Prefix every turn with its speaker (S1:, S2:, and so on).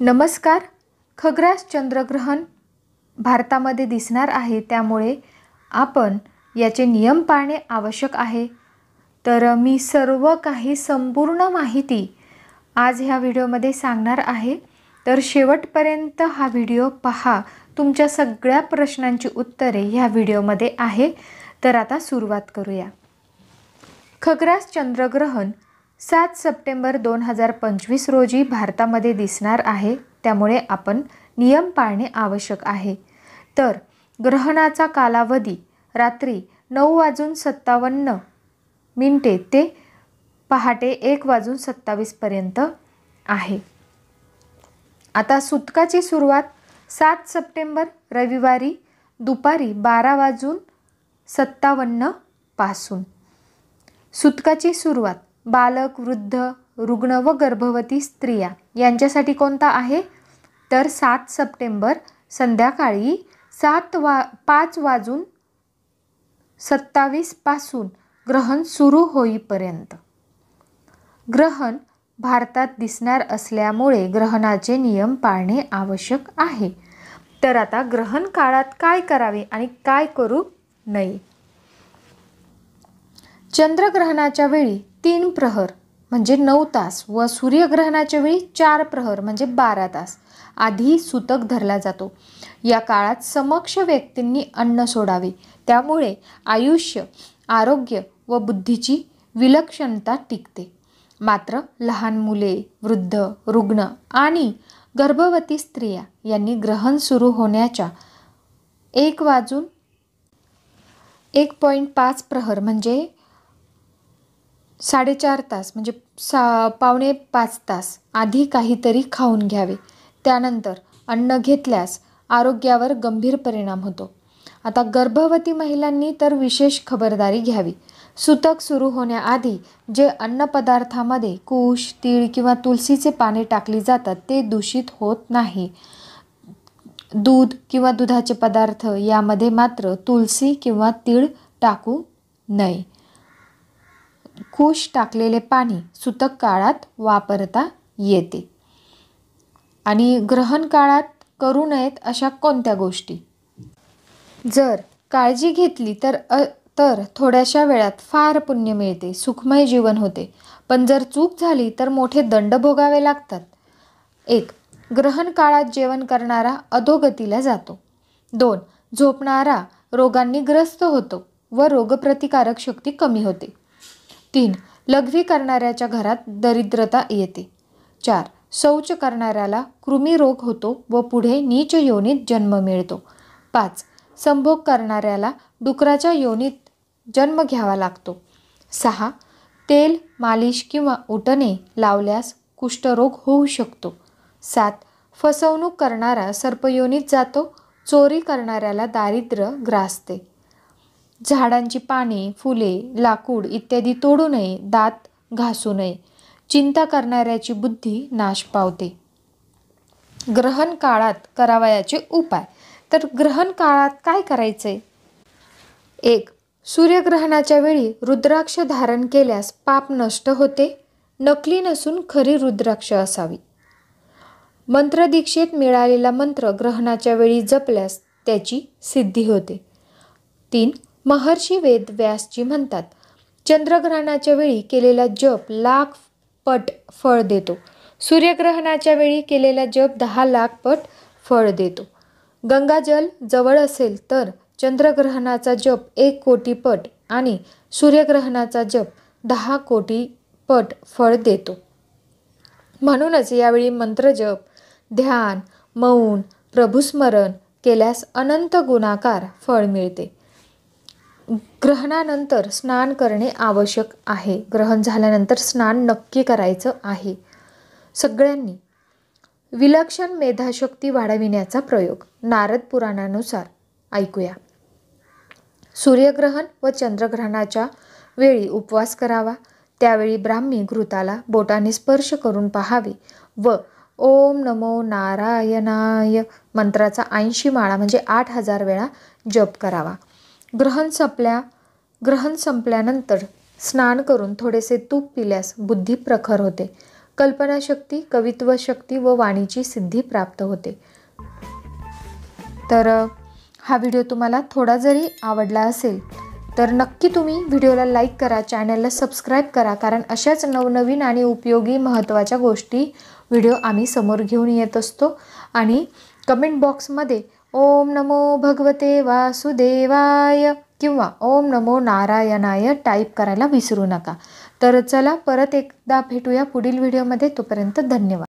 S1: नमस्कार. खग्रास चंद्रग्रहण भारतामध्ये दिसणार आहे, त्यामुळे आपण याचे नियम पाळणे आवश्यक आहे. तर मी सर्व काही संपूर्ण माहिती आज ह्या व्हिडिओमध्ये सांगणार आहे. तर शेवटपर्यंत हा व्हिडिओ पहा. तुमच्या सगळ्या प्रश्नांची उत्तरे ह्या व्हिडिओमध्ये आहे. तर आता सुरुवात करूया. खग्रास चंद्रग्रहण 7 सप्टेंबर 2025 रोजी भारतामध्ये दिसणार आहे, त्यामुळे आपण नियम पाळणे आवश्यक आहे. तर ग्रहणाचा कालावधी रात्री 9:57 ते पहाटे 1:27 पर्यंत आहे. आता सुतकाची सुरुवात 7 सप्टेंबर रविवारी दुपारी 12:57 पासून. सुतकाची सुरुवात बालक, वृद्ध, रुग्ण व गर्भवती स्त्रिया यांच्यासाठी कोणता आहे? तर 7 सप्टेंबर संध्याकाळी 5:27 पासून ग्रहण सुरू होईपर्यंत. ग्रहण भारतात दिसणार असल्यामुळे ग्रहणाचे नियम पाळणे आवश्यक आहे. तर आता ग्रहण काळात काय करावे आणि काय करू नये? चंद्रग्रहणाच्या वेळी 3 प्रहर म्हणजे 9 तास व सूर्यग्रहणाच्या वेळी 4 प्रहर म्हणजे 12 तास आधी सूतक धरला जातो. या काळात समक्ष व्यक्तींनी अन्न सोडावे, त्यामुळे आयुष्य, आरोग्य व बुद्धीची विलक्षणता टिकते. मात्र लहान मुले, वृद्ध, रुग्ण आणि गर्भवती स्त्रिया यांनी ग्रहण सुरू होण्याच्या 1:05 प्रहर म्हणजे 4.5 तास म्हणजे पावणे 5 तास आधी काहीतरी खाऊन घ्यावे. त्यानंतर अन्न घेतल्यास आरोग्यावर गंभीर परिणाम होतो. आता गर्भवती महिलांनी तर विशेष खबरदारी घ्यावी. सूतक सुरू होण्याआधी जे अन्नपदार्थामध्ये कुश, तीळ किंवा तुलसीचे पाने टाकली जातात ते दूषित होत नाही. दूध किंवा दुधाचे पदार्थ यामध्ये मात्र तुलसी किंवा तीळ टाकू नये. कुश टाकलेले पाणी सूतक काळात वापरता येते. आणि ग्रहण काळात करू नयेत अशा कोणत्या गोष्टी? जर काळजी घेतली तर थोड्याशा वेळात फार पुण्य मिळते, सुखमय जीवन होते. पण जर चूक झाली तर मोठे दंड भोगावे लागतात. 1. ग्रहण काळात जेवण करणारा अधोगतीला जातो. 2. झोपणारा रोगांनी ग्रस्त होतो व रोगप्रतिकारक शक्ती कमी होते. 3. लघवी करणाऱ्याच्या घरात दरिद्रता येते. 4. शौच करणाऱ्याला कृमिरोग होतो व पुढे नीच योनीत जन्म मिळतो. 5. संभोग करणाऱ्याला डुकराच्या योनीत जन्म घ्यावा लागतो. 6. तेल, मालिश किंवा उटणे लावल्यास कुष्ठरोग होऊ शकतो. 7. फसवणूक करणारा सर्पयोनीत जातो. चोरी करणाऱ्याला दारिद्र्य ग्रासते. झाडांची पाने, फुले, लाकूड इत्यादी तोडू नये. दात घासू नये. चिंता करणाऱ्याची बुद्धी नाश पावते. ग्रहण काळात करावयाचे उपाय. तर ग्रहण काळात काय करायचे? 1. सूर्यग्रहणाच्या वेळी रुद्राक्ष धारण केल्यास पाप नष्ट होते. नकली नसून खरी रुद्राक्ष असावी. मंत्रदीक्षेत मिळालेला मंत्र ग्रहणाच्या वेळी जपल्यास त्याची सिद्धी होते. 3. महर्षी वेद व्यासजी म्हणतात, चंद्रग्रहणाच्या वेळी केलेला जप 1,00,000 पट फळ देतो. सूर्यग्रहणाच्या वेळी केलेला जप 10,00,000 पट फळ देतो. गंगाजल जवळ असेल तर चंद्रग्रहणाचा जप 1 कोटी पट आणि सूर्यग्रहणाचा जप 10 कोटी पट फळ देतो. म्हणूनच यावेळी मंत्रजप, ध्यान, मौन, प्रभुस्मरण केल्यास अनंत गुणाकार फळ मिळते. ग्रहणानंतर स्नान करणे आवश्यक आहे. ग्रहण झाल्यानंतर स्नान नक्की करायचं आहे सगळ्यांनी. विलक्षण मेधाशक्ती वाढविण्याचा प्रयोग नारद पुराणानुसार ऐकूया. सूर्यग्रहण व चंद्रग्रहणाच्या वेळी उपवास करावा. त्यावेळी ब्राह्मी घृताला बोटाने स्पर्श करून पाहावे व ओम नमो नारायणाय मंत्राचा 80 माळा म्हणजे 8,000 वेळा जप करावा. ग्रहण संपल्यानंतर स्नान करून थोडेसे तूप पिल्यास बुद्धी प्रखर होते. कल्पनाशक्ती, कवित्वशक्ती व वाणीची सिद्धी प्राप्त होते. तर हा व्हिडिओ तुम्हाला थोडा जरी आवडला असेल तर नक्की तुम्ही व्हिडिओला लाईक करा, चॅनलला सबस्क्राईब करा, कारण अशाच नवनवीन आणि उपयोगी महत्त्वाच्या गोष्टी व्हिडिओ आम्ही समोर घेऊन येत असतो. आणि कमेंट बॉक्समध्ये ओम नमो भगवते वासुदेवाय किंवा ओम नमो नारायणाय टाईप करायला विसरू नका. तर चला परत एकदा भेटूया पुढील व्हिडिओमध्ये. तोपर्यंत धन्यवाद.